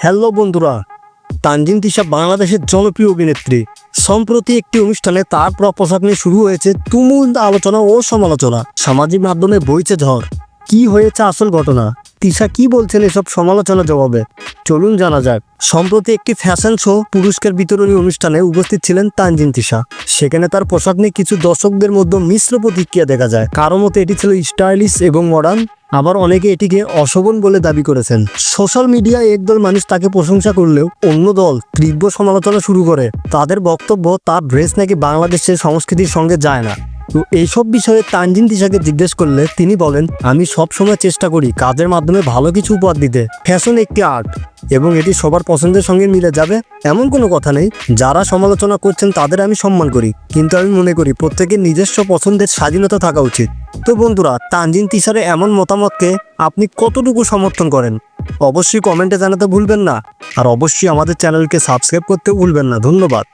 Hello বন্ধুরা, তানজিন তিশা বাংলাদেশের জনপ্রিয় অভিনেত্রী। সম্প্রতি একটি অনুষ্ঠানে তার পোশাক নিয়ে শুরু হয়েছে তুমুল আলোচনা ও সমালোচনা। সামাজিক মাধ্যমে বইছে ঝড়। কি হয়েছে আসল ঘটনা? তিশা কি বলছেন এসব সমালোচনার জবাবে? চলুন জানা যাক। সম্প্রতি একটি ফ্যাশন শো পুরস্কার বিতরণী অনুষ্ঠানে উপস্থিত ছিলেন তানজিন তিশা। সেখানে তার পোশাক নিয়ে কিছু দর্শকদের মধ্যে মিশ্র প্রতিক্রিয়া দেখা যায়। কারো মতে এটি ছিল স্টাইলিশ এবং মডার্ন, আবার অনেকে এটিকে অশোভন বলে দাবি করেছেন। সোশ্যাল মিডিয়ায় একদল মানুষ তাকে প্রশংসা করলেও অন্য দল তীব্র সমালোচনা শুরু করে। তাদের বক্তব্য, তার ড্রেস নাকি বাংলাদেশের সংস্কৃতির সঙ্গে যায় না। তো এইসব বিষয়ে তানজিন তিশাকে জিজ্ঞেস করলে তিনি বলেন, আমি সবসময় চেষ্টা করি কাজের মাধ্যমে ভালো কিছু উপহার দিতে। ফ্যাশন একটি আর্ট এবং এটি সবার পছন্দের সঙ্গে মিলে যাবে এমন কোনো কথা নেই। যারা সমালোচনা করছেন তাদের আমি সম্মান করি, কিন্তু আমি মনে করি প্রত্যেকের নিজস্ব পছন্দের স্বাধীনতা থাকা উচিত। তো বন্ধুরা, তানজিন তিশার এমন মতামতকে আপনি কতটুকু সমর্থন করেন অবশ্যই কমেন্টে জানাতে ভুলবেন না। আর অবশ্যই আমাদের চ্যানেলকে সাবস্ক্রাইব করতে ভুলবেন না। ধন্যবাদ।